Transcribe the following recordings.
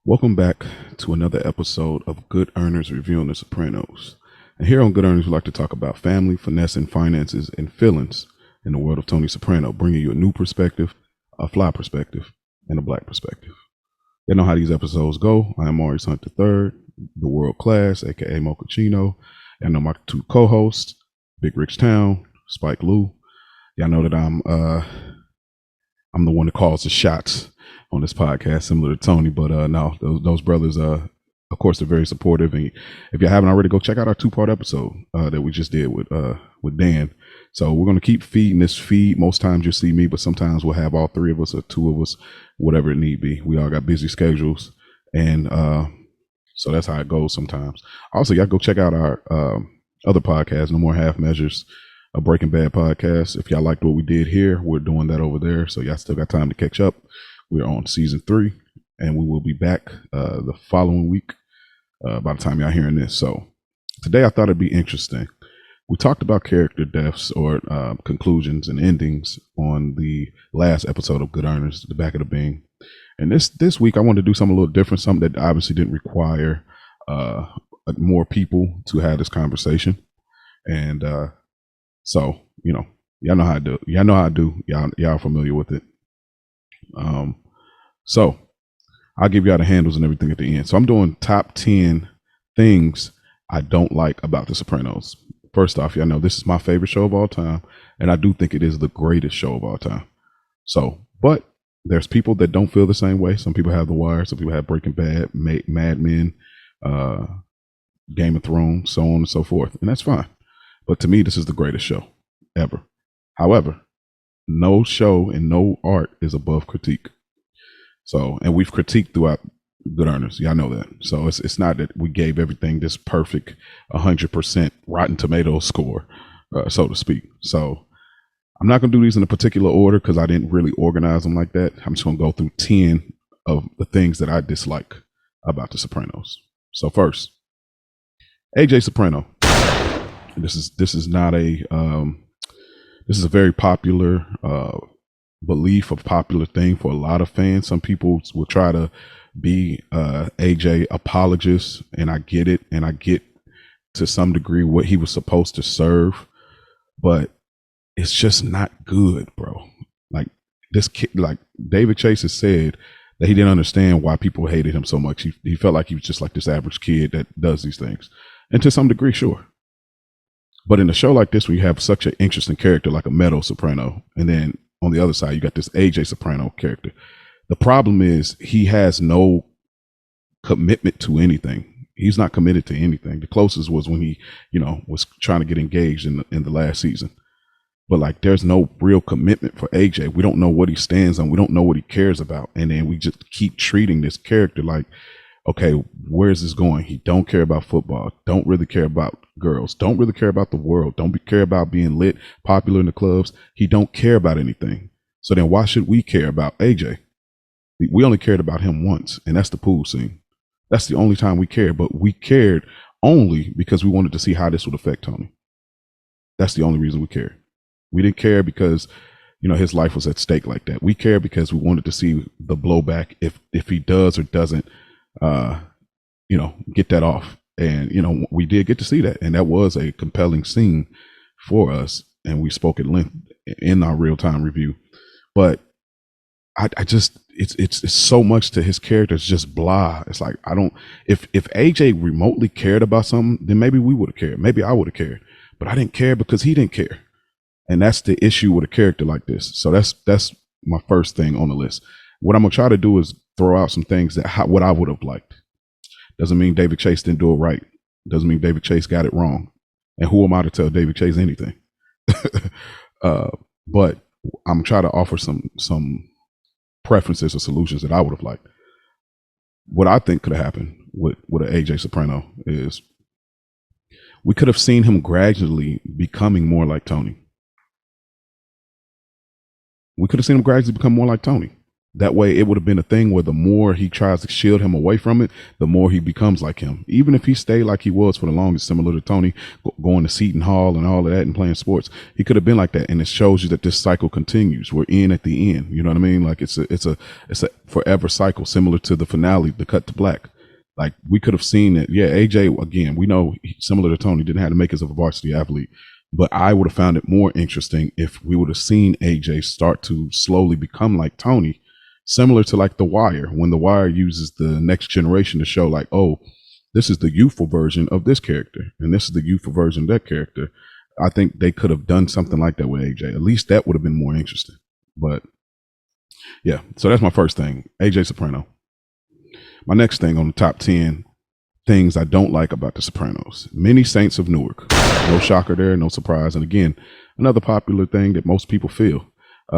Welcome back to another episode of Good Earners Reviewing the Sopranos. And here on Good Earners, we like to talk about family, finesse, and finances and feelings in the world of Tony Soprano, bringing you a new perspective, a fly perspective, and a black perspective. You know how these episodes go. I am Maurice Hunt III, the world class, aka Mochaccino, and my two co-hosts, Big Rich Town, Spike Lou. Y'all know that I'm the one that calls the shots on this podcast, similar to Tony, but no, those brothers, of course, they're very supportive. And if you haven't already, go check out our 2-part episode that we just did with Dan. So we're gonna keep feeding this feed. Most times you'll see me, but sometimes we'll have all three of us or two of us, whatever it need be. We all got busy schedules, and so that's how it goes sometimes. Also, y'all go check out our other podcast, No More Half Measures, a Breaking Bad podcast. If y'all liked what we did here, we're doing that over there. So y'all still got time to catch up. We're on season 3, and we will be back the following week by the time y'all hearing this. So today I thought it'd be interesting. We talked about character deaths or conclusions and endings on the last episode of Good Earners, the back of the Bing. And this week I wanted to do something a little different, something that obviously didn't require more people to have this conversation. And so, y'all know how I do. Y'all know how I do. Y'all familiar with it. So I'll give y'all the handles and everything at the end. So I'm doing top 10 things I don't like about The Sopranos. First off, y'all know this is my favorite show of all time, and I do think it is the greatest show of all time. So, but there's people that don't feel the same way. Some people have The Wire, some people have Breaking Bad, Mad Men, Game of Thrones, so on and so forth, and that's fine. But to me, this is the greatest show ever. However, no show and no art is above critique. So, and we've critiqued throughout Good Earners. Y'all know that. So it's not that we gave everything this perfect 100% Rotten Tomatoes score, so to speak. So I'm not going to do these in a particular order because I didn't really organize them like that. I'm just going to go through 10 of the things that I dislike about The Sopranos. So first, AJ Soprano. This is not a this is a very popular belief, a popular thing for a lot of fans. Some people will try to be AJ apologists, and I get it, and I get to some degree what he was supposed to serve, but it's just not good, bro. Like this kid, like David Chase has said that he didn't understand why people hated him so much. He felt like he was just like this average kid that does these things, and to some degree, sure. But in a show like this, where you have such an interesting character like a Meadow Soprano, and then on the other side, you got this AJ Soprano character. The problem is he has no commitment to anything. He's not committed to anything. The closest was when he, was trying to get engaged in the last season. But like, there's no real commitment for AJ. We don't know what he stands on. We don't know what he cares about. And then we just keep treating this character like, okay, where's this going? He don't care about football. Don't really care about girls. Don't really care about the world. Don't care about being lit, popular in the clubs. He don't care about anything. So then why should we care about AJ? We only cared about him once, and that's the pool scene. That's the only time we cared, but we cared only because we wanted to see how this would affect Tony. That's the only reason we cared. We didn't care because, his life was at stake like that. We cared because we wanted to see the blowback if he does or doesn't get that off. And, we did get to see that. And that was a compelling scene for us. And we spoke at length in our real time review. But I just, it's so much to his character. It's just blah. It's like, if AJ remotely cared about something, then maybe we would have cared. Maybe I would have cared. But I didn't care because he didn't care. And that's the issue with a character like this. So that's my first thing on the list. What I'm going to try to do is throw out some things what I would have liked. Doesn't mean David Chase didn't do it right. Doesn't mean David Chase got it wrong. And who am I to tell David Chase anything? But I'm trying to offer some preferences or solutions that I would have liked. What I think could have happened with an AJ Soprano is we could have seen him gradually becoming more like Tony. We could have seen him gradually become more like Tony. That way, it would have been a thing where the more he tries to shield him away from it, the more he becomes like him. Even if he stayed like he was for the longest, similar to Tony going to Seton Hall and all of that and playing sports, he could have been like that. And it shows you that this cycle continues. We're in at the end. You know what I mean? Like it's a forever cycle, similar to the finale, the cut to black. Like we could have seen it. Yeah, AJ again. We know similar to Tony didn't have to make us a varsity athlete. But I would have found it more interesting if we would have seen AJ start to slowly become like Tony, similar to like The Wire, when The Wire uses the next generation to show like, oh, this is the youthful version of this character, and this is the youthful version of that character. I think they could have done something like that with AJ. At least that would have been more interesting. But yeah, so that's my first thing, AJ Soprano. My next thing on the top 10 things I don't like about The Sopranos. Many Saints of Newark. No shocker there, no surprise. And again, another popular thing that most people feel.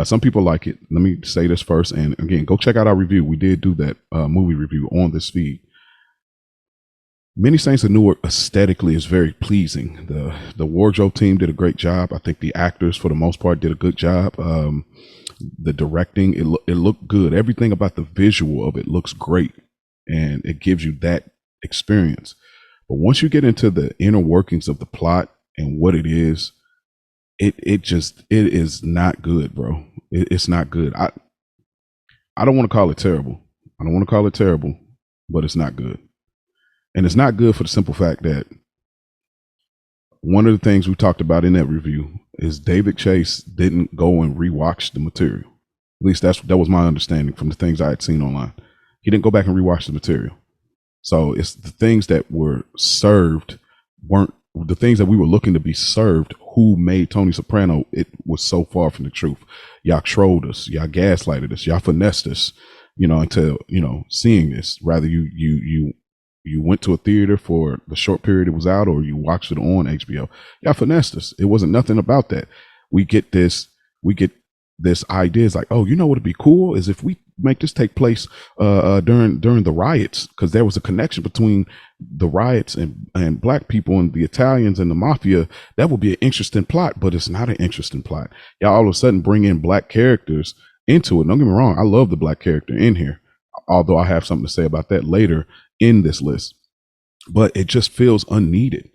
Some people like it. Let me say this first. And again, go check out our review. We did do that movie review on this feed. Many Saints of Newark aesthetically is very pleasing. The wardrobe team did a great job. I think the actors, for the most part, did a good job. The directing, it looked good. Everything about the visual of it looks great. And it gives you that experience. But once you get into the inner workings of the plot and what it is, it is not good, bro. It's not good. I don't want to call it terrible. But it's not good. And it's not good for the simple fact that one of the things we talked about in that review is David Chase didn't go and rewatch the material. At least that was my understanding from the things I had seen online. He didn't go back and rewatch the material. So it's the things that were served weren't the things that we were looking to be served. Who made Tony Soprano? It was so far from the truth. Y'all trolled us, y'all gaslighted us, y'all finessed us, until, seeing this. Rather you went to a theater for the short period it was out, or you watched it on HBO. Y'all finessed us. It wasn't nothing about that. We get this idea. It's like, oh, you know what would be cool is if we make this take place during the riots, because there was a connection between the riots and black people and the Italians and the mafia. That would be an interesting plot, but it's not an interesting plot. Y'all all of a sudden bring in black characters into it. Don't get me wrong, I love the black character in here, although I have something to say about that later in this list. But it just feels unneeded.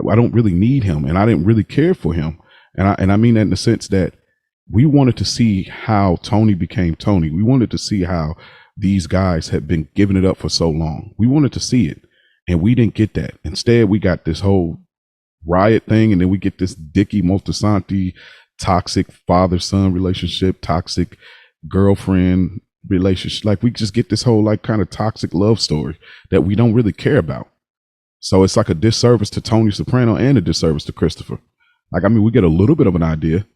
I don't really need him, and I didn't really care for him. And I mean that in the sense that we wanted to see how Tony became Tony. We wanted to see how these guys had been giving it up for so long. We wanted to see it, and we didn't get that. Instead, we got this whole riot thing, and then we get this Dickie Moltisanti toxic father-son relationship, toxic girlfriend relationship. Like, we just get this whole like kind of toxic love story that we don't really care about. So it's like a disservice to Tony Soprano and a disservice to Christopher. Like, I mean, we get a little bit of an idea.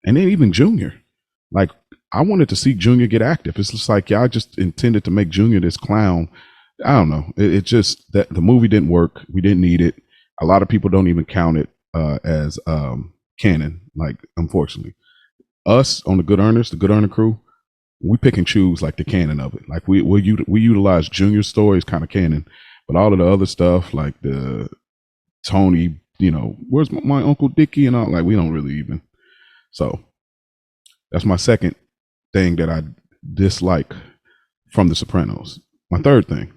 And then even Junior, like, I wanted to see Junior get active. It's just like, y'all just intended to make Junior this clown. I don't know. It just, that the movie didn't work. We didn't need it. A lot of people don't even count it as canon. Like, unfortunately, us on the Good Earner crew, we pick and choose like the canon of it. Like we utilize Junior's story as kind of canon, but all of the other stuff like the Tony, where's my Uncle Dickie and all, like, we don't really even. So that's my second thing that I dislike from The Sopranos. My third thing,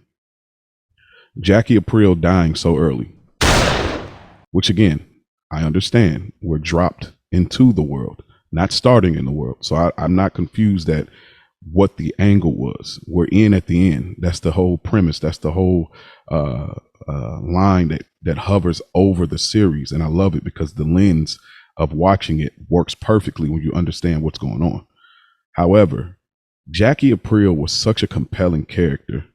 Jackie Aprile dying so early, which again, I understand we're dropped into the world, not starting in the world. So I'm not confused at what the angle was. We're in at the end. That's the whole premise. That's the whole line that hovers over the series. And I love it because the lens of watching it works perfectly when you understand what's going on. However, Jackie Aprile was such a compelling character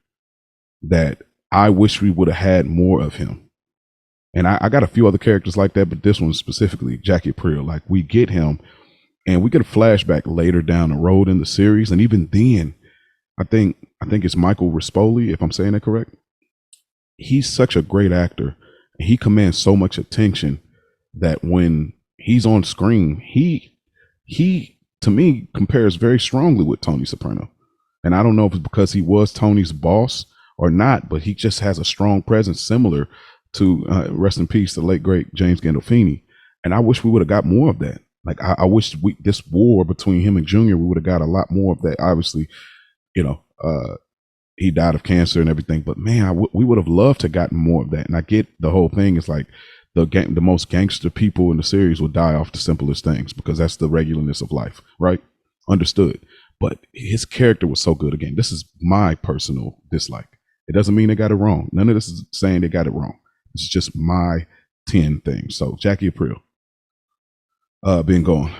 that I wish we would have had more of him. And I got a few other characters like that, but this one specifically, Jackie Aprile, like, we get him and we get a flashback later down the road in the series. And even then, I think it's Michael Rispoli, if I'm saying that correct. He's such a great actor. And he commands so much attention that when he's on screen, he to me compares very strongly with Tony Soprano. And I don't know if it's because he was Tony's boss or not, but he just has a strong presence similar to rest in peace, the late great James Gandolfini. And I wish we would have got more of that. Like, I wish this war between him and Junior, we would have got a lot more of that. Obviously, you know, he died of cancer and everything. But man, we would have loved to gotten more of that. And I get the whole thing is like the most gangster people in the series will die off the simplest things because that's the regularness of life, right? Understood. But his character was so good. Again, this is my personal dislike. It doesn't mean they got it wrong. None of this is saying they got it wrong. It's just my 10 things. So Jackie Aprile, being gone.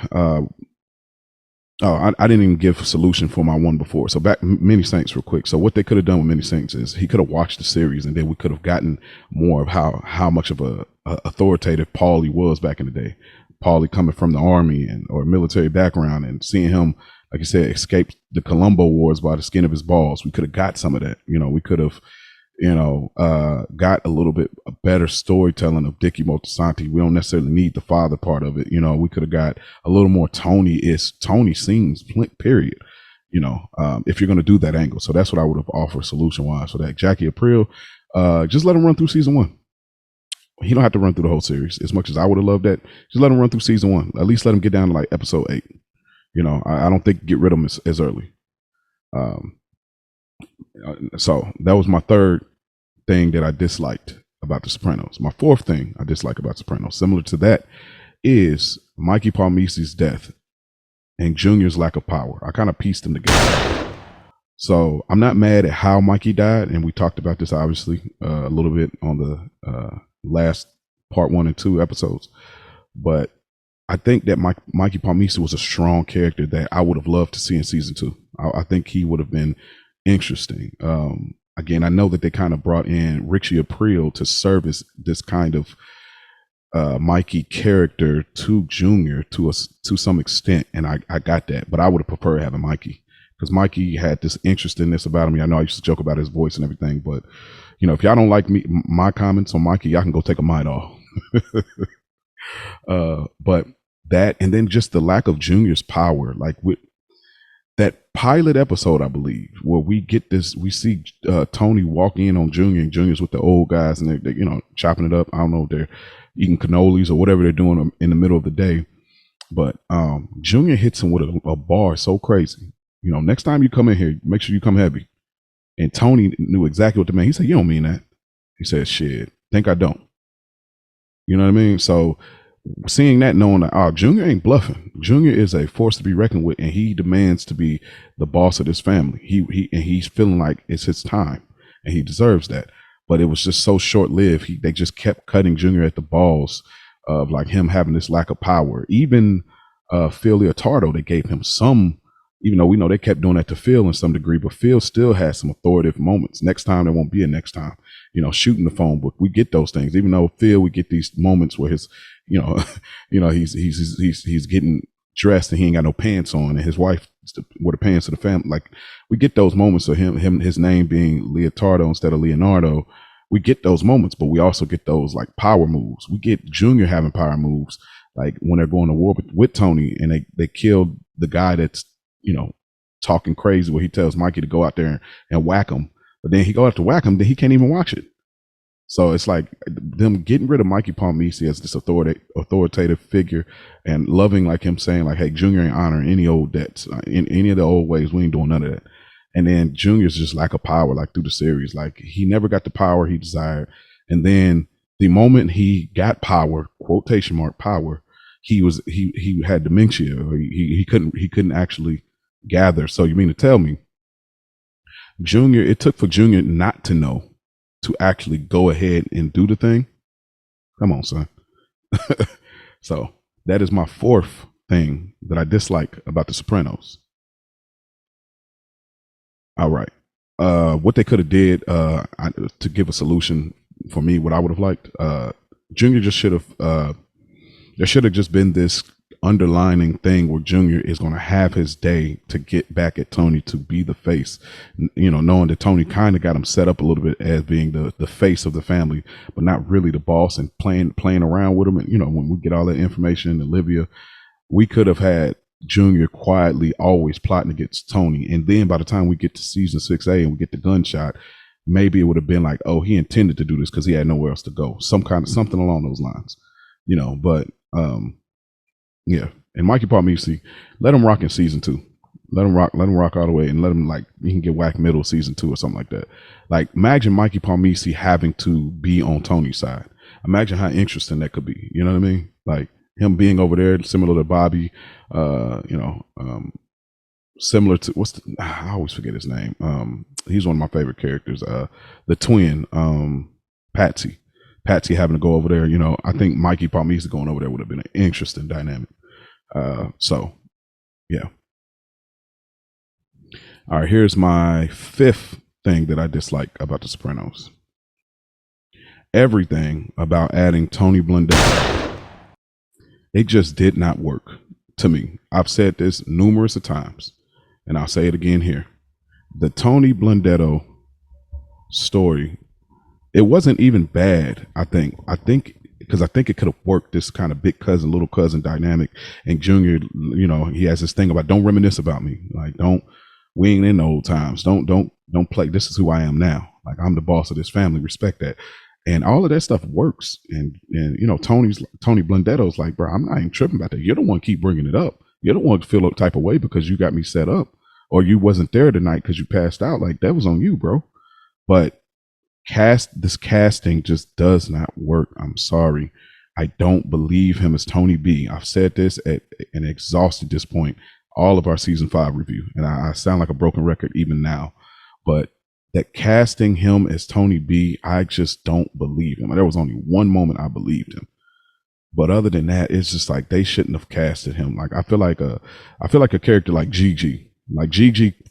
I didn't even give a solution for my one before. So back Many Saints real quick. So what they could have done with Many Saints is he could have watched the series and then we could have gotten more of how much of a authoritative Paulie was back in the day. Paulie coming from the army or military background and seeing him, like you said, escape the Colombo Wars by the skin of his balls. We could have got some of that. We could have, got a little bit better storytelling of Dickie Moltisanti. We don't necessarily need the father part of it. We could have got a little more Tony scenes, period. If you're going to do that angle. So that's what I would have offered solution wise for that. Jackie Aprile, just let him run through season 1. He don't have to run through the whole series as much as I would have loved that. Just let him run through season 1. At least let him get down to like episode 8. I don't think get rid of him as early. So that was my third thing that I disliked about The Sopranos. My fourth thing I dislike about Sopranos, similar to that, is Mikey Palmice's death and Junior's lack of power. I kind of pieced them together. So I'm not mad at how Mikey died, and we talked about this obviously a little bit on the last part 1 and 2 episodes. But I think that Mikey Palmice was a strong character that I would have loved to see in season 2. I think he would have been interesting. Again, I know that they kind of brought in Richie Aprile to service this kind of Mikey character to Junior to some extent, and I got that. But I would have preferred having Mikey because Mikey had this interestingness about him. I know I used to joke about his voice and everything, but if y'all don't like my comments on Mikey, y'all can go take a mite off. But that, and then just the lack of Junior's power, like with that pilot episode, I believe, where we see Tony walk in on Junior, and Junior's with the old guys, and they're chopping it up. I don't know if they're eating cannolis or whatever they're doing in the middle of the day. But Junior hits him with a bar so crazy. Next time you come in here, make sure you come heavy. And Tony knew exactly what to mean. He said, "You don't mean that." He said, "Shit, think I don't." You know what I mean? So seeing that, knowing that Junior ain't bluffing. Junior is a force to be reckoned with, and he demands to be the boss of this family. He's feeling like it's his time, and he deserves that. But it was just so short lived. They just kept cutting Junior at the balls of like him having this lack of power. Even Phil Leotardo, they gave him some. Even though we know they kept doing that to Phil in some degree, but Phil still has some authoritative moments. Next time there won't be a next time. Shooting the phone book, we get those things. Even though Phil, we get these moments where his, he's getting dressed and he ain't got no pants on, and his wife wore the pants of the family. Like we get those moments of his name being Leotardo instead of Leonardo. We get those moments, but we also get those like power moves. We get Junior having power moves, like when they're going to war with Tony, and they killed the guy that's talking crazy, where he tells Mikey to go out there and whack him. But then he go out to whack him, then he can't even watch it. So it's like them getting rid of Mikey Palmice as this authoritative figure, and loving like him saying like, "Hey, Junior ain't honoring any old debts in any of the old ways. We ain't doing none of that." And then Junior's just lack of power, like through the series, like he never got the power he desired. And then the moment he got power, quotation mark power, he had dementia. He couldn't actually gather. So you mean to tell me it took for Junior not to know to actually go ahead and do the thing? Come on, son. So that is my fourth thing that I dislike about The Sopranos. All right. What they could have did to give a solution for me, what I would have liked, Junior just should have, there should have just been this underlining thing where Junior is going to have his day to get back at Tony to be the face, knowing that Tony kind of got him set up a little bit as being the face of the family, but not really the boss, and playing around with him. And, when we get all that information, Olivia, we could have had Junior quietly always plotting against Tony. And then by the time we get to season 6A and we get the gunshot, maybe it would have been like, oh, he intended to do this because he had nowhere else to go. Something along those lines, but yeah. And Mikey Palmice, let him rock in season 2. let him rock all the way, and let him like he can get whacked middle season 2 or something like that. Like imagine Mikey Palmisi having to be on Tony's side. Imagine how interesting that could be. You know what I mean? Like him being over there, similar to Bobby. Similar to I always forget his name. He's one of my favorite characters. The twin, Patsy. Patsy having to go over there. I think Mikey Palmisi going over there would have been an interesting dynamic. So, yeah. All right, here's my 5th thing that I dislike about The Sopranos. Everything about adding Tony Blundell, it just did not work to me. I've said this numerous of times, and I'll say it again here. The Tony Blundetto story, it wasn't even bad, I think because I think it could have worked, this kind of big cousin, little cousin dynamic. And Junior, he has this thing about don't reminisce about me. Like, we ain't in the old times. Don't play. This is who I am now. Like, I'm the boss of this family. Respect that. And all of that stuff works. And Tony Blundetto's like, bro, I'm not even tripping about that. You're the one keep bringing it up. You're the one to feel a type of way because you got me set up, or you wasn't there tonight because you passed out. Like, that was on you, bro. But this casting just does not work. I'm sorry. I don't believe him as Tony B. I've said this and exhausted this point all of our season 5 review, and I sound like a broken record even now, but that casting him as Tony B, I just don't believe him. There was only one moment I believed him, but other than that, it's just like they shouldn't have casted him. Like I feel like a character like Gigi,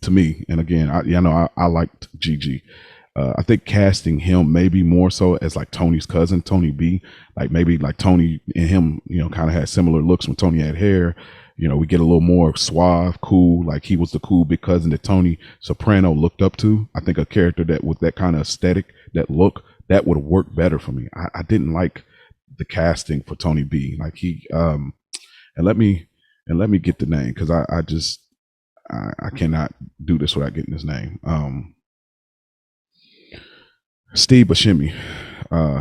to me. And again, I liked Gigi. I think casting him maybe more so as like Tony's cousin, Tony B, like maybe like Tony and him, kind of had similar looks when Tony had hair. We get a little more suave, cool, like he was the cool big cousin that Tony Soprano looked up to. I think a character that with that kind of aesthetic, that look, that would have worked better for me. I didn't like the casting for Tony B. Like he, and let me get the name, because I cannot do this without getting his name. Steve Buscemi.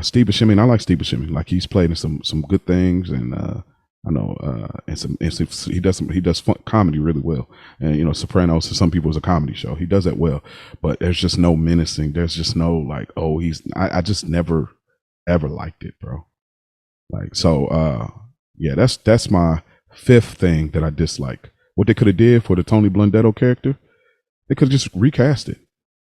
Steve Buscemi, and I like Steve Buscemi. Like he's played in some good things, and I know, he does fun comedy really well. And Sopranos to some people is a comedy show. He does that well, but there's just no menacing. There's just no like, oh, I just never ever liked it, bro. Like so, yeah, that's my 5th thing that I dislike. What they could have did for the Tony Blundetto character, they could have just recast it.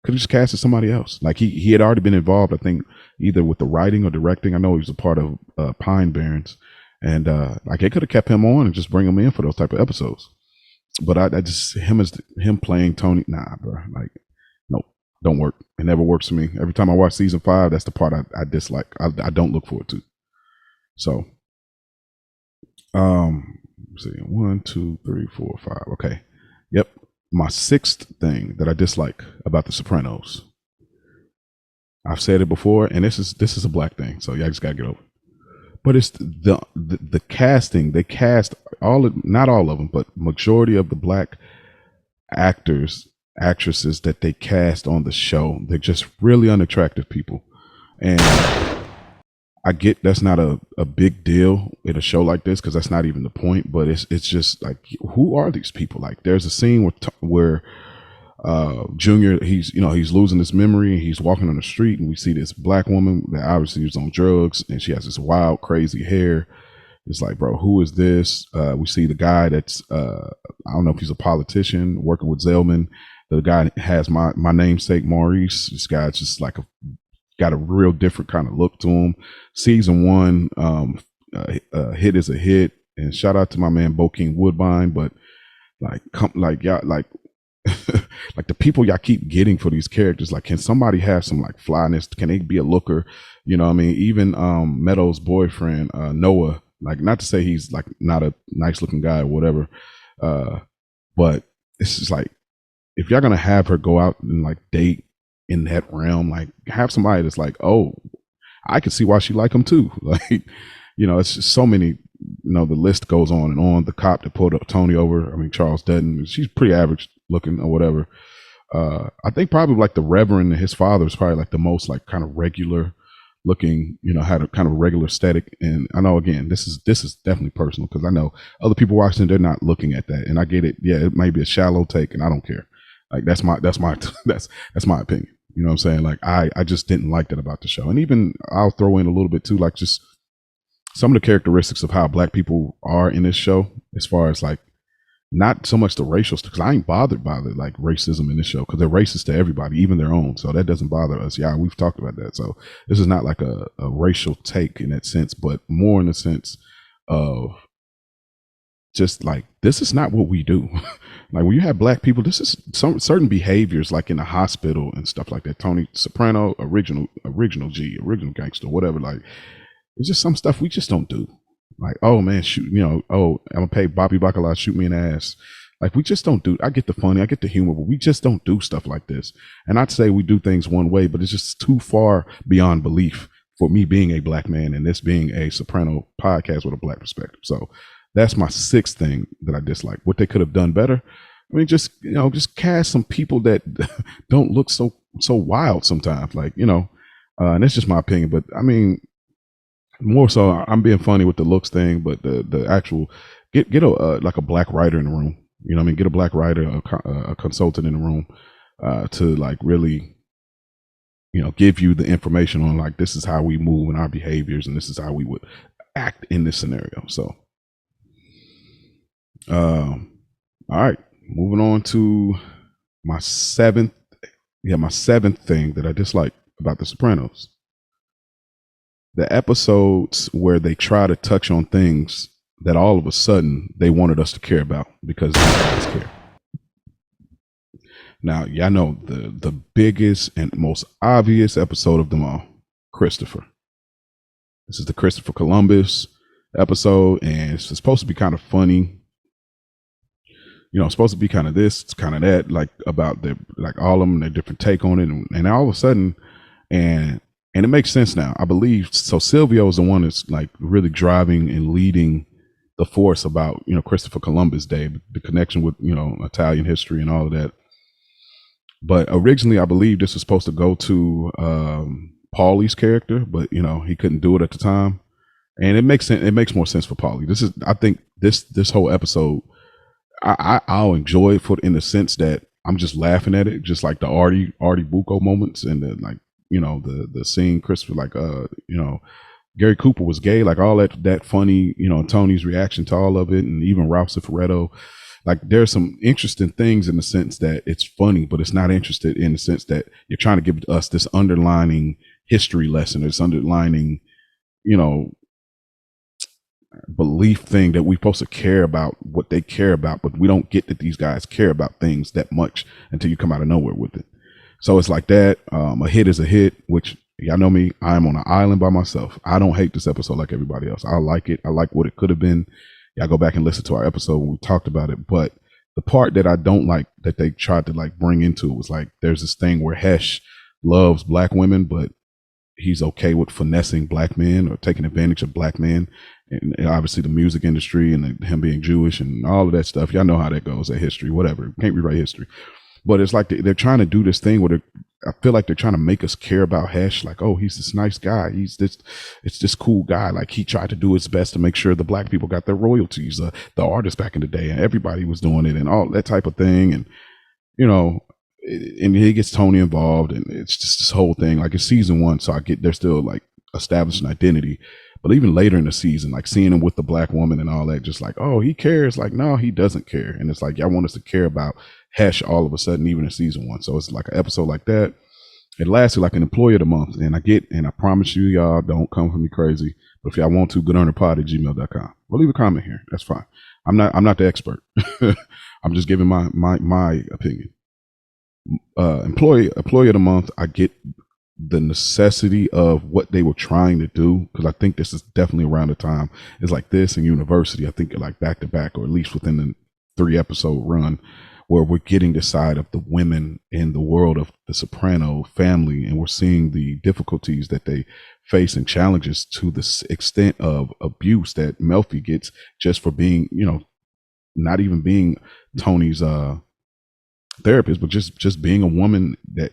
Could have just casted somebody else. Like he had already been involved, I think, either with the writing or directing. I know he was a part of Pine Barrens. And like they could have kept him on and just bring him in for those type of episodes. But I just him playing Tony, nah, bro. Like, nope, don't work. It never works for me. Every time I watch season 5, that's the part I dislike. I don't look forward to. So, let's see, 1, 2, 3, 4, 5. Okay, yep. My 6th thing that I dislike about The Sopranos. I've said it before, and this is a black thing, so y'all just gotta get over it. But it's the casting. They cast not all of them, but majority of the black actresses that they cast on the show, they're just really unattractive people. And I get that's not a big deal in a show like this, because that's not even the point. But it's just like, who are these people? Like, there's a scene where Junior, he's losing his memory, and he's walking on the street, and we see this black woman that obviously is on drugs, and she has this wild, crazy hair. It's like, bro, who is this? We see the guy that's I don't know if he's a politician working with Zellman. The guy has my namesake Maurice. This guy's just like got a real different kind of look to him. Season 1, hit is a hit, and shout out to my man Bokeem Woodbine. But like y'all, like like the people y'all keep getting for these characters, like, can somebody have some like flyness? Can they be a looker? You know what I mean? Even Meadows' boyfriend, Noah, like, not to say he's like not a nice looking guy or whatever, but it's just like, if y'all gonna have her go out and like date in that realm, like, have somebody that's like, oh, I can see why she like him too. Like, it's just so many, the list goes on and on. The cop that pulled up Tony over, Charles Dutton, she's pretty average looking or whatever. I think probably like the Reverend and his father is probably like the most like kind of regular looking, had a kind of regular aesthetic. And I know, again, this is definitely personal, because I know other people watching, they're not looking at that, and I get it. Yeah, it may be a shallow take, and I don't care. Like that's my that's my opinion. You know what I'm saying? Like I just didn't like that about the show. And even I'll throw in a little bit too, like just some of the characteristics of how black people are in this show, as far as like not so much the racial stuff, because I ain't bothered by the like racism in this show, because they're racist to everybody, even their own. So that doesn't bother us. Yeah, we've talked about that. So this is not like a racial take in that sense, but more in the sense of just like, this is not what we do. Like when you have black people, this is some certain behaviors, like in the hospital and stuff like that. Tony Soprano, original gangster, whatever. Like it's just some stuff we just don't do. Like, oh man, shoot, oh, I'm gonna pay Bobby Bacala, shoot me in the ass. Like we just don't do. I get the funny, I get the humor, but we just don't do stuff like this. And I'd say we do things one way, but it's just too far beyond belief for me being a black man and this being a Soprano podcast with a black perspective. So that's my sixth thing that I dislike. What they could have done better. I mean, just cast some people that don't look so wild sometimes. Like, and that's just my opinion. But I mean, more so, I'm being funny with the looks thing, but the actual get a like a black writer in the room. You know what I mean? Get a black writer, a consultant in the room to like really, give you the information on like, this is how we move in our behaviors, and this is how we would act in this scenario. So, all right, moving on to my seventh thing that I dislike about The Sopranos. The episodes where they try to touch on things that all of a sudden they wanted us to care about because they always care. Now, y'all know the biggest and most obvious episode of them all, Christopher. This is the Christopher Columbus episode, and it's supposed to be kind of funny. It's supposed to be kind of this, kind of that, like about all of them, their different take on it, and all of a sudden, and it makes sense now, I believe. So Silvio is the one that's like really driving and leading the force about, Christopher Columbus Day, the connection with, Italian history and all of that. But originally, I believe this was supposed to go to Paulie's character, but he couldn't do it at the time, and it makes sense. It makes more sense for Paulie. I think this whole episode, I'll enjoy it in the sense that I'm just laughing at it, just like the Artie Bucco moments, and the like, the scene Christopher, like Gary Cooper was gay, like all that funny, Tony's reaction to all of it, and even Ralph Cifaretto. Like there's some interesting things in the sense that it's funny, but it's not interested in the sense that you're trying to give us this underlining history lesson, this underlining, belief thing that we're supposed to care about what they care about, but we don't get that these guys care about things that much until you come out of nowhere with it. So it's like that. A hit is a hit, which y'all know me. I'm on an island by myself. I don't hate this episode like everybody else. I like it. I like what it could have been. Y'all go back and listen to our episode when we talked about it. But the part that I don't like that they tried to like bring into it was like, there's this thing where Hesh loves black women, but he's okay with finessing black men or taking advantage of black men. And obviously the music industry and him being Jewish and all of that stuff. Y'all know how that goes, that history, whatever. Can't rewrite history. But it's like they're trying to do this thing where I feel like they're trying to make us care about Hesh. Like, oh, he's this nice guy. It's this cool guy. Like he tried to do his best to make sure the black people got their royalties, the artists back in the day, and everybody was doing it and all that type of thing. And, and he gets Tony involved, and it's just this whole thing. Like it's season 1, so they're still like establishing identity. But even later in the season, like seeing him with the black woman and all that, just like, oh, he cares. Like, no, he doesn't care. And it's like, y'all want us to care about Hesh all of a sudden, even in season 1. So it's like an episode like that. It lasted like an employee of the month. And I promise you, y'all don't come for me crazy. But if y'all want to, Goodearnerpod@gmail.com. We'll leave a comment here. That's fine. I'm not the expert. I'm just giving my opinion. Employee of the month, I get the necessity of what they were trying to do, because I think this is definitely around the time. It's like this and University, I think like back to back, or at least within the 3 episode run, where we're getting the side of the women in the world of the Soprano family, and we're seeing the difficulties that they face and challenges to the extent of abuse that Melfi gets just for being, not even being Tony's therapist, but just being a woman that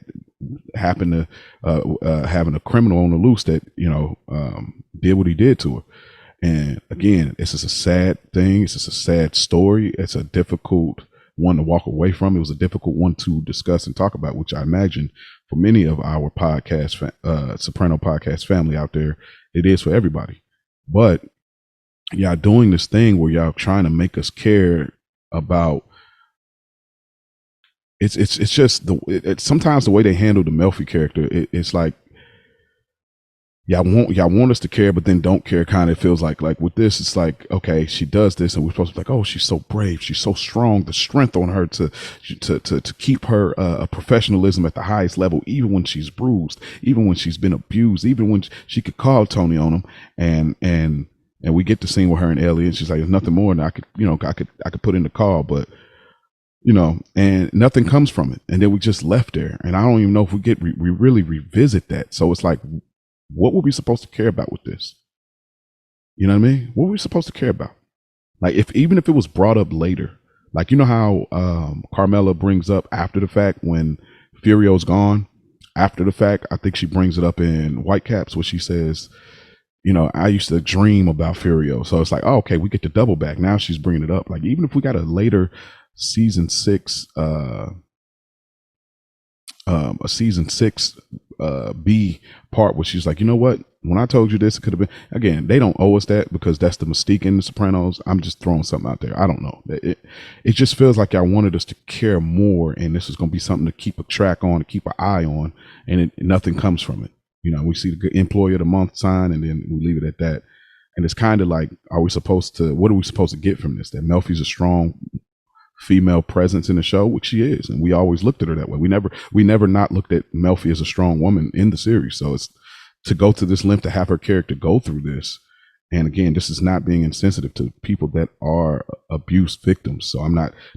happened to having a criminal on the loose that did what he did to her. And again, it's just a sad thing. It's just a sad story. It's a difficult one to walk away from. It was a difficult one to discuss and talk about, which I imagine for many of our Soprano podcast family out there, it is for everybody. But y'all doing this thing where y'all trying to make us care about. It's just sometimes the way they handle the Melfi character. It's like y'all want us to care, but then don't care. Kind of feels like with this, it's like, okay, she does this, and we're supposed to be like, oh, she's so brave, she's so strong. The strength on her to keep her professionalism at the highest level, even when she's bruised, even when she's been abused, even when she could call Tony on him, and we get the scene with her and Ellie, and she's like, there's nothing more than I could put in the call, but and nothing comes from it, and then we just left there, and I don't even know if we really revisit that. So it's like, what were we supposed to care about with this? You know what I mean? What were we supposed to care about? Like, even if it was brought up later, like, you know how Carmela brings up after the fact when Furio's gone. After the fact, I think she brings it up in Whitecaps where she says, I used to dream about Furio. So it's like, oh, okay, we get to double back. Now she's bringing it up. Like, even if we got a later season 6, a season 6 B part where she's like, you know what? When I told you this, it could have been. Again, they don't owe us that because that's the mystique in The Sopranos. I'm just throwing something out there. I don't know. It just feels like y'all wanted us to care more, and this is going to be something to keep a track on, to keep an eye on, and nothing comes from it. We see the good employee of the month sign, and then we leave it at that. And it's kind of like, what are we supposed to get from this? That Melfi's a strong female presence in the show, which she is, and we always looked at her that way. We never not looked at Melfi as a strong woman in the series. So it's to go to this length to have her character go through this. And again, this is not being insensitive to people that are abuse victims. So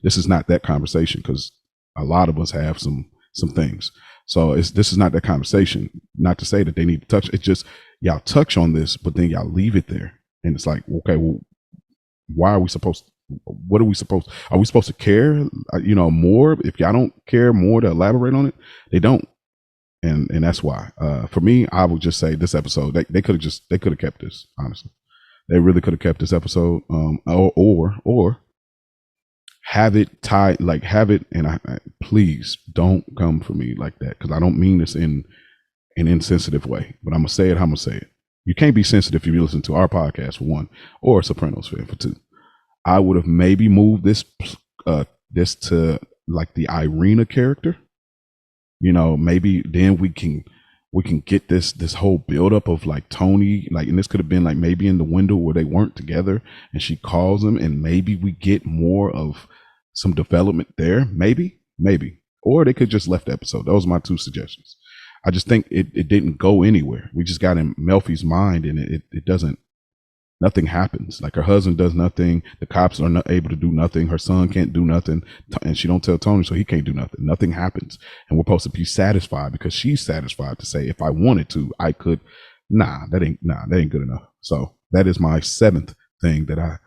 this is not that conversation, because a lot of us have some things. So this is not that conversation. Not to say that they need to touch. It's just y'all touch on this, but then y'all leave it there, and it's like, okay, well, why are we supposed to? What are we supposed to care more? If y'all don't care more to elaborate on it, they don't, and that's why for me, I would just say this episode, they could have kept this. Honestly, they really could have kept this episode, or have it tied, like have it, and I please don't come for me like that, because I don't mean this in an insensitive way, but I'm gonna say it how I'm gonna say it. You can't be sensitive if you listen to our podcast, for one, or Sopranos fan, for two. I would have maybe moved this to like the Irina character. Maybe then we can get this whole buildup of like Tony, like, and this could have been like maybe in the window where they weren't together and she calls him, and maybe we get more of some development there. Maybe, or they could just left the episode. Those are my two suggestions. I just think it didn't go anywhere. We just got in Melfi's mind, and it doesn't. Nothing happens. Like, her husband does nothing. The cops are not able to do nothing. Her son can't do nothing, and she don't tell Tony, so he can't do nothing. Nothing happens, and we're supposed to be satisfied because she's satisfied to say, if I wanted to, I could. That ain't good enough. So that is my 7th thing that I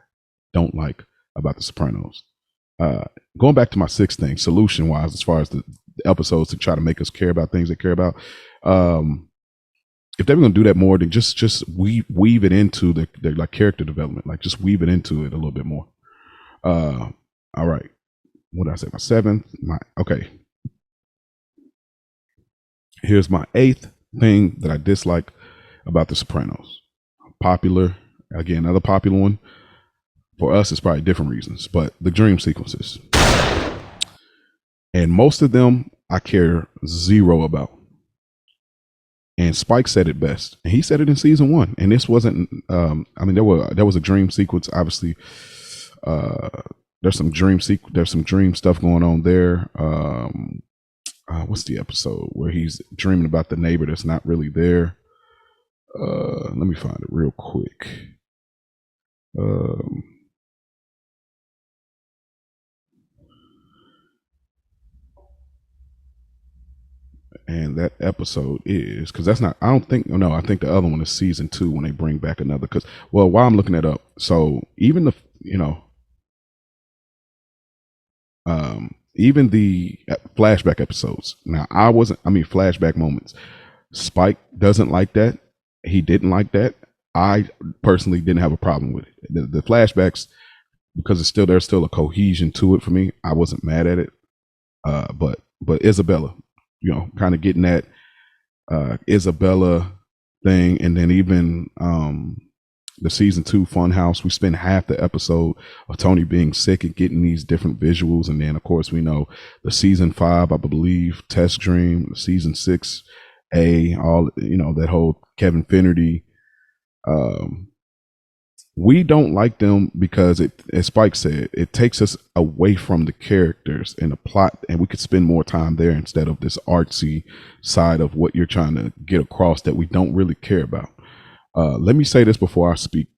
don't like about The Sopranos. Going back to my 6th thing, solution wise, as far as the episodes to try to make us care about things they care about. If they were going to do that more, then just weave it into the like character development, like just weave it into it a little bit more. All right. What did I say? My 7th. Okay. Here's my 8th thing that I dislike about The Sopranos. Popular, again, another popular one. For us, it's probably different reasons, but the dream sequences. And most of them I care zero about. And Spike said it best, and he said it in season 1. And this wasn't. There was a dream sequence. Obviously, there's some dream stuff going on there. What's the episode where he's dreaming about the neighbor that's not really there? Let me find it real quick. And that episode is, because that's not, I don't think, no, I think the other one is season 2 when they bring back another, because, well, while I'm looking that up, so even even the flashback episodes. Now, flashback moments. Spike doesn't like that. He didn't like that. I personally didn't have a problem with it. The flashbacks, because there's still a cohesion to it for me. I wasn't mad at it. But Isabella, kind of getting that Isabella thing, and then even the season 2 Funhouse, we spend half the episode of Tony being sick and getting these different visuals, and then of course we know the season 5, I believe, Test Dream, season 6, all that whole Kevin Finnerty. We don't like them because as Spike said, it takes us away from the characters and the plot, and we could spend more time there instead of this artsy side of what you're trying to get across that we don't really care about. Let me say this before I speak.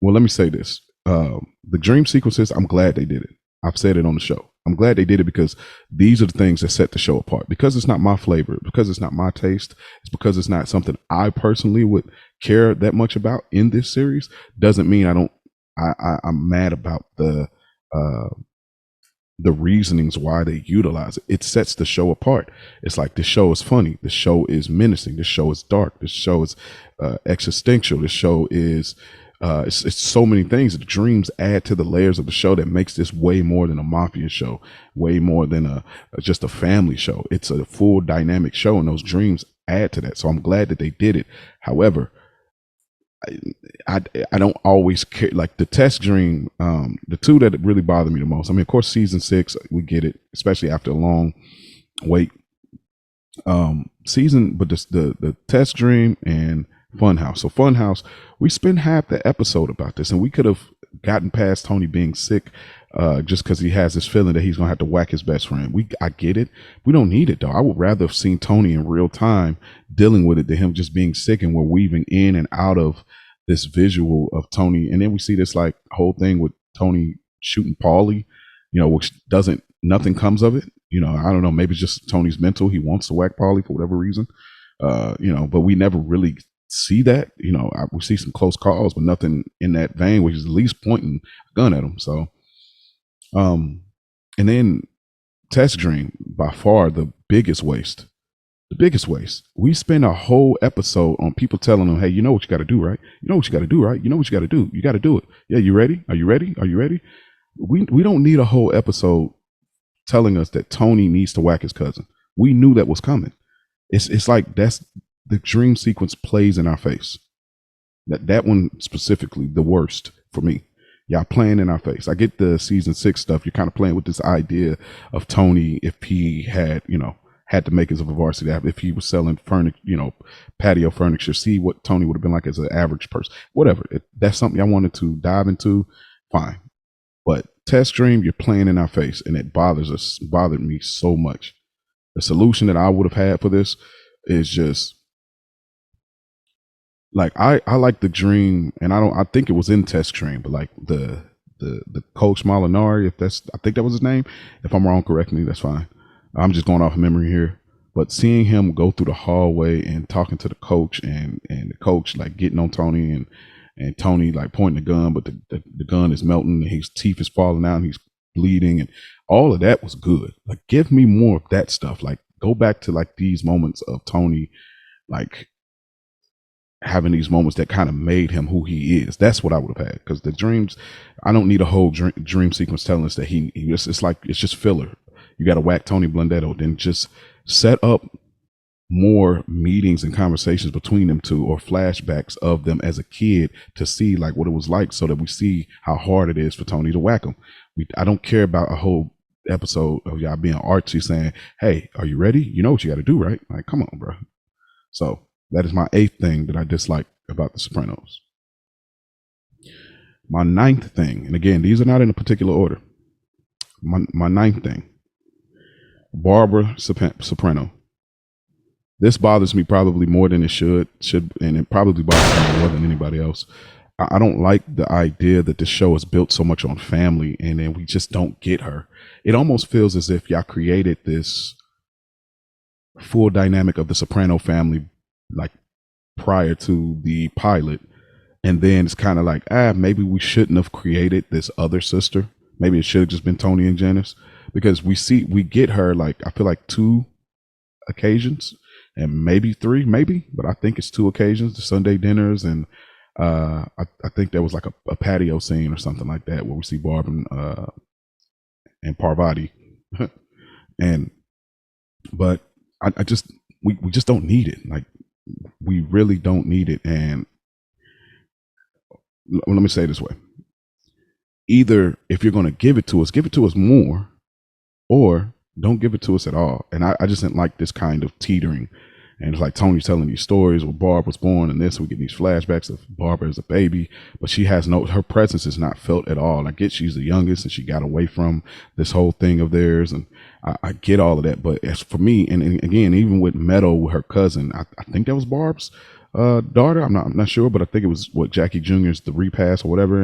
Well, let me say this. The dream sequences, I'm glad they did it. I've said it on the show. I'm glad they did it because these are the things that set the show apart. Because it's not my flavor, because it's not my taste, it's because it's not something I personally would care that much about in this series, doesn't mean I'm mad about the reasonings why they utilize it. It sets the show apart. It's like, this show is funny. This show is menacing. This show is dark. This show is existential. This show is it's so many things. The dreams add to the layers of the show that makes this way more than a mafia show, way more than just a family show. It's a full dynamic show, and those dreams add to that. So I'm glad that they did it. However, I don't always care. Like the test dream, the two that really bother me the most. I mean, of course, season 6, we get it, especially after a long wait. But the test dream and Funhouse. So Funhouse, we spend half the episode about this, and we could have gotten past Tony being sick just because he has this feeling that he's gonna have to whack his best friend. I get it. We don't need it though. I would rather have seen Tony in real time dealing with it than him just being sick, and we're weaving in and out of this visual of Tony, and then we see this like whole thing with Tony shooting Paulie, which nothing comes of it. I don't know. Maybe it's just Tony's mental. He wants to whack Paulie for whatever reason. But we never really see that. We see some close calls, but nothing in that vein, which is at least pointing a gun at him. So, and then Test Dream, by far the biggest waste. The biggest waste. We spend a whole episode on people telling them, hey, you know what you got to do, right? You know what you got to do, right? You know what you got to do. You got to do it. Yeah, you ready? Are you ready? Are you ready? We don't need a whole episode telling us that Tony needs to whack his cousin. We knew that was coming. It's like that's the dream sequence plays in our face. That one specifically, the worst for me. Y'all playing in our face. I get the season 6 stuff. You're kind of playing with this idea of Tony, if he had the makings of a varsity, if he was selling furniture, patio furniture, see what Tony would have been like as an average person. Whatever. That's something I wanted to dive into. Fine. But Test Dream, you're playing in our face, and it bothered me so much. The solution that I would have had for this is just like I like the dream, and I think it was in Test Dream, but like the coach Molinari, I think that was his name. If I'm wrong, correct me. That's fine. I'm just going off memory here. But seeing him go through the hallway and talking to the coach, and the coach like getting on Tony, and Tony like pointing the gun, but the gun is melting and his teeth is falling out and he's bleeding, and all of that was good. Like, give me more of that stuff. Like, go back to like these moments of Tony, like having these moments that kind of made him who he is. That's what I would have had. Because the dreams, I don't need a whole dream sequence telling us that it's just filler. You got to whack Tony Blundetto, then just set up more meetings and conversations between them two, or flashbacks of them as a kid to see like what it was like, so that we see how hard it is for Tony to whack him. I don't care about a whole episode of y'all being artsy saying, hey, are you ready? You know what you got to do, right? Like, come on, bro. So that is my 8th thing that I dislike about The Sopranos. My 9th thing, and again, these are not in a particular order. My 9th thing, Barbara Soprano. This bothers me probably more than it should, and it probably bothers me more than anybody else. I don't like the idea that the show is built so much on family, and then we just don't get her. It almost feels as if y'all created this full dynamic of the Soprano family like prior to the pilot, and then it's kind of like, maybe we shouldn't have created this other sister. Maybe it should have just been Tony and Janice. because we get her like I feel like two occasions and maybe three, maybe, but I think it's two occasions: the Sunday dinners and I think there was like a patio scene or something like that where we see Barb and Parvati, and but I just we just don't need it. Like we really don't need it. And let me say it this way: either if you're going to give it to us more, or don't give it to us at all. And I just didn't like this kind of teetering. And it's like Tony's telling these stories where Barb was born and this, we get these flashbacks of Barbara as a baby, but she has her presence is not felt at all. I get she's the youngest and she got away from this whole thing of theirs. And I get all of that. But as for me, and again, even with Meadow, with her cousin, I think that was Barb's daughter. I'm not sure, but I think it was what Jackie Jr.'s the repass or whatever.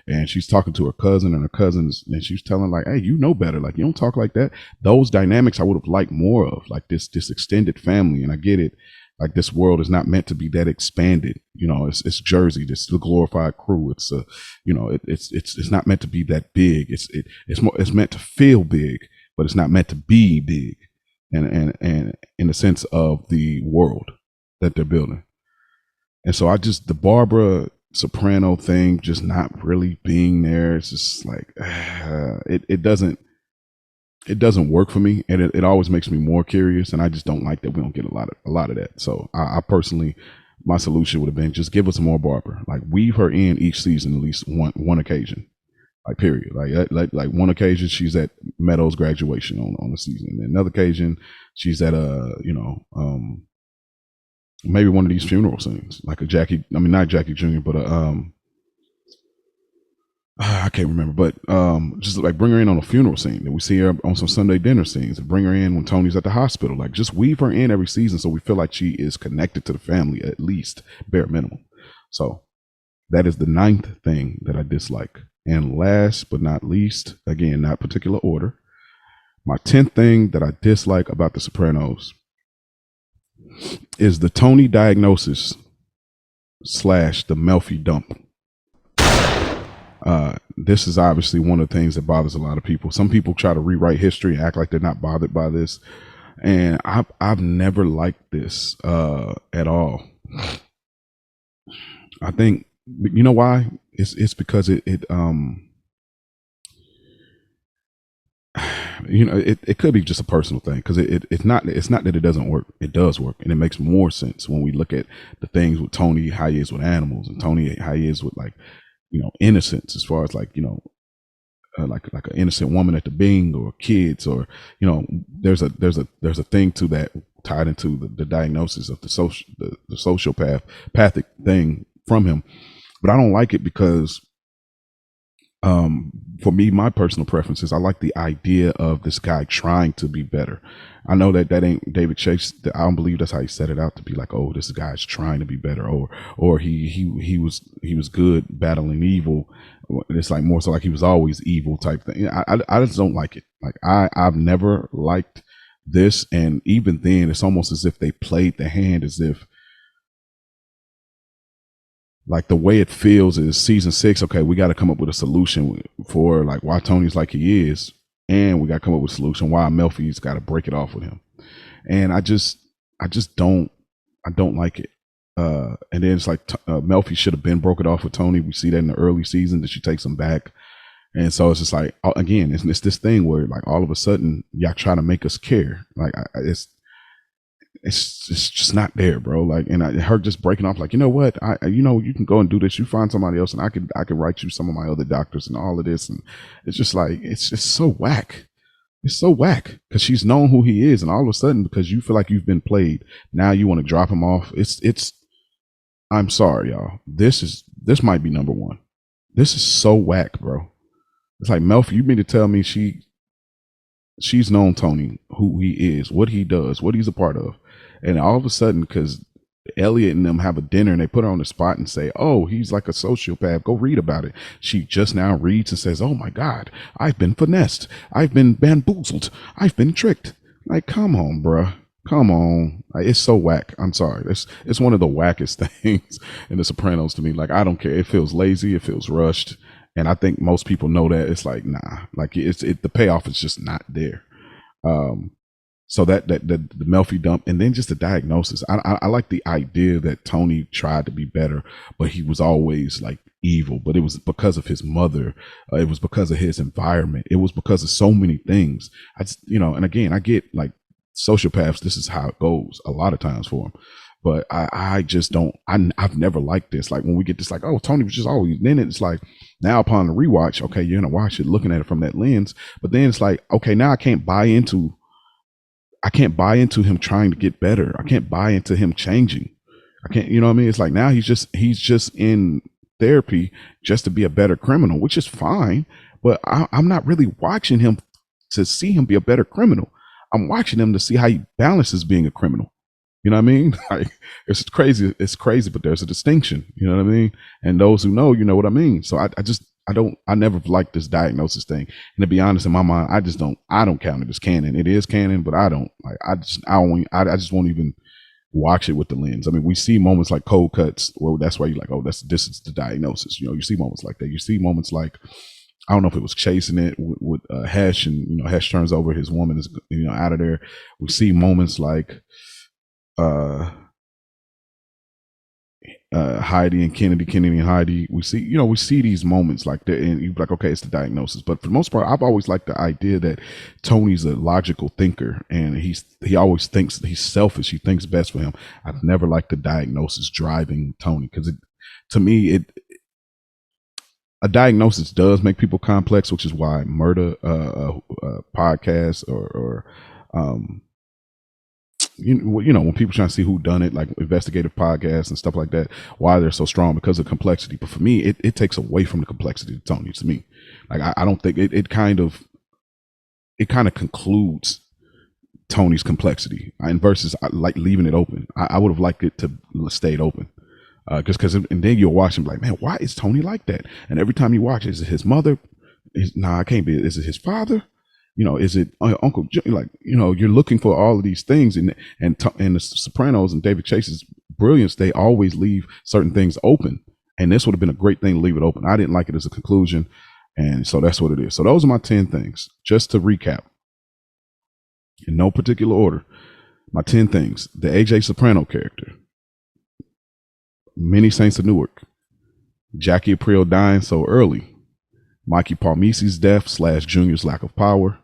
And she's talking to her cousin and her cousins, and she's telling like, hey, you know better. Like, you don't talk like that. Those dynamics I would have liked more of, like this extended family. And I get it. Like, this world is not meant to be that expanded. You know, it's Jersey. This the glorified crew. It's it's not meant to be that big. It's meant to feel big, but it's not meant to be big. And in the sense of the world that they're building. And so the Barbara Soprano thing just not really being there. It's just like it doesn't work for me, and it always makes me more curious. And I just don't like that we don't get a lot of that. So I personally, my solution would have been just give us more Barbara. Like, weave her in each season at least one occasion. Like, period. Like one occasion she's at Meadows' graduation on the season. And another occasion she's at maybe one of these funeral scenes, like not Jackie Jr., but I can't remember, but just like bring her in on a funeral scene. That we see her on some Sunday dinner scenes, and bring her in when Tony's at the hospital. Like, just weave her in every season so we feel like she is connected to the family, at least bare minimum. So that is the 9th thing that I dislike. And last but not least, again, not particular order, my 10th thing that I dislike about The Sopranos is the Tony diagnosis / the Melfi dump. This is obviously one of the things that bothers a lot of people. Some people try to rewrite history and act like they're not bothered by this, and I've never liked this at all. I think, you know why? It's because it it could be just a personal thing, because it's not that it doesn't work. It does work, and it makes more sense when we look at the things with Tony, how he is with animals, and Tony, how he is with, like, innocence, as far as like, like an innocent woman at the Bing, or kids, or there's a thing to that tied into the diagnosis of the sociopathic thing from him. But I don't like it because for me, my personal preferences, I like the idea of this guy trying to be better. I know that ain't David Chase. I don't believe that's how he set it out to be, like, oh, this guy's trying to be better, or he was good battling evil. It's like more so like he was always evil type thing. I just don't like it. Like, I've never liked this, and even then, it's almost as if they played the hand as if, like, the way it feels is season 6. Okay, we got to come up with a solution for, like, why Tony's like he is, and we got to come up with a solution why Melfi's got to break it off with him. And I just don't like it. And then it's like Melfi should have been broke it off with Tony. We see that in the early season that she takes him back, and so it's just like, again, it's this thing where, like, all of a sudden y'all try to make us care. Like, it's just not there, bro. Like, and her just breaking off, like, you know what, you can go and do this. You find somebody else, and I could write you some of my other doctors and all of this. And it's just like, it's just so whack. It's so whack, because she's known who he is, and all of a sudden, because you feel like you've been played, now you want to drop him off. It's. I'm sorry, y'all. This might be number 1. This is so whack, bro. It's like, Melfi, you mean to tell me she's known Tony, who he is, what he does, what he's a part of. And all of a sudden, because Elliot and them have a dinner and they put her on the spot and say, oh, he's like a sociopath, go read about it. She just now reads and says, oh my God, I've been finessed. I've been bamboozled. I've been tricked. Like, come on, bruh. Come on. It's so whack. I'm sorry. It's one of the wackest things in The Sopranos to me. Like, I don't care. It feels lazy. It feels rushed. And I think most people know that. It's like, nah, like the payoff is just not there. Um, so that the Melfi dump, and then just the diagnosis. I like the idea that Tony tried to be better, but he was always like evil. But it was because of his mother. It was because of his environment. It was because of so many things. And again, I get like sociopaths. This is how it goes a lot of times for them. But I just don't. I've never liked this. Like when we get this, like, oh, Tony was just always. Then it's like now upon the rewatch, okay, you're gonna watch it, looking at it from that lens. But then it's like, okay, now I can't buy into him trying to get better. I can't buy into him changing. I can't, you know what I mean? It's like now he's just in therapy just to be a better criminal, which is fine. But I'm not really watching him to see him be a better criminal. I'm watching him to see how he balances being a criminal. You know what I mean? Like, it's crazy. It's crazy, but there's a distinction. You know what I mean? And those who know, you know what I mean. So I never liked this diagnosis thing. And to be honest, in my mind, I don't count it as canon. It is canon, but I don't like. I just won't even watch it with the lens. I mean, we see moments like cold cuts. Well, that's why you're like, oh, this is the diagnosis. You know, you see moments like that. You see moments like, I don't know if it was chasing it with Hesh, and Hesh turns over, his woman is out of there. We see moments like Heidi and Kennedy and Heidi. We see these moments like that, and you're like, okay, it's the diagnosis. But for the most part, I've always liked the idea that Tony's a logical thinker, and he always thinks he's selfish. He thinks best for him. I've never liked the diagnosis driving Tony, because to me, a diagnosis does make people complex, which is why murder podcasts or when people trying to see who done it, like investigative podcasts and stuff like that, why they're so strong, because of complexity. But for me, it takes away from the complexity of Tony. To me, like I don't think it kind of concludes Tony's complexity, and versus like leaving it open. I would have liked it to stayed open. Just because, and then you'll watch him like, man, why is Tony like that? And every time you watch, is it his mother? Nah, it can't be. Is it his father? Is it Uncle Jim? Like, you're looking for all of these things, and the Sopranos and David Chase's brilliance, they always leave certain things open, and this would have been a great thing to leave it open. I didn't like it as a conclusion, and so that's what it is. So those are my 10 things. Just to recap, in no particular order, my 10 things: the AJ Soprano character, Many Saints of Newark, Jackie Aprile dying so early, Mikey Palmisi's death / Junior's lack of power,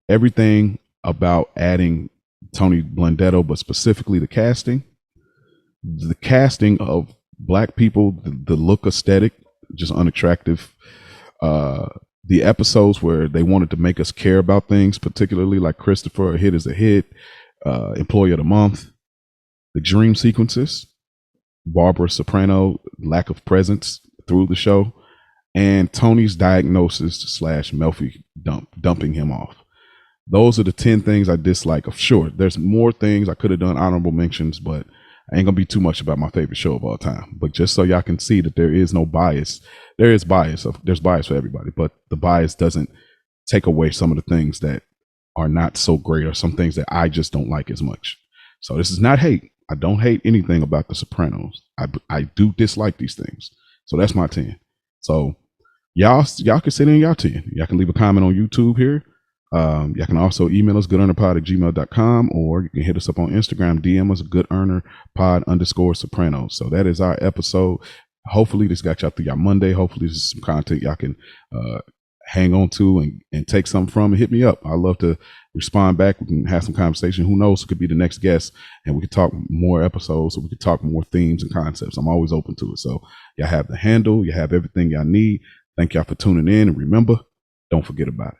everything about adding Tony Blundetto, but specifically the casting of black people, the look aesthetic, just unattractive. The episodes where they wanted to make us care about things, particularly like Christopher, a hit is a hit, employee of the month, the dream sequences, Barbara Soprano lack of presence through the show, and Tony's diagnosis / Melfi dumping him off. Those are the 10 things I dislike. Sure, there's more things I could have done honorable mentions, but I ain't gonna be too much about my favorite show of all time. But just so y'all can see that there is no bias. There is bias. There's bias for everybody, but the bias doesn't take away some of the things that are not so great, or some things that I just don't like as much. So this is not hate. I don't hate anything about The Sopranos. I do dislike these things. So that's my 10. So y'all can sit in y'all 10. Y'all can leave a comment on YouTube here. Y'all can also email us goodearnerpod@gmail.com, or you can hit us up on Instagram, DM us goodearnerpod_Sopranos. So that is our episode. Hopefully this got y'all through y'all Monday. Hopefully this is some content y'all can hang on to and take something from, and hit me up. I love to respond back. We can have some conversation. Who knows? It could be the next guest, and we could talk more episodes, or we could talk more themes and concepts. I'm always open to it. So y'all have the handle. You have everything y'all need. Thank y'all for tuning in, and remember, don't forget about it.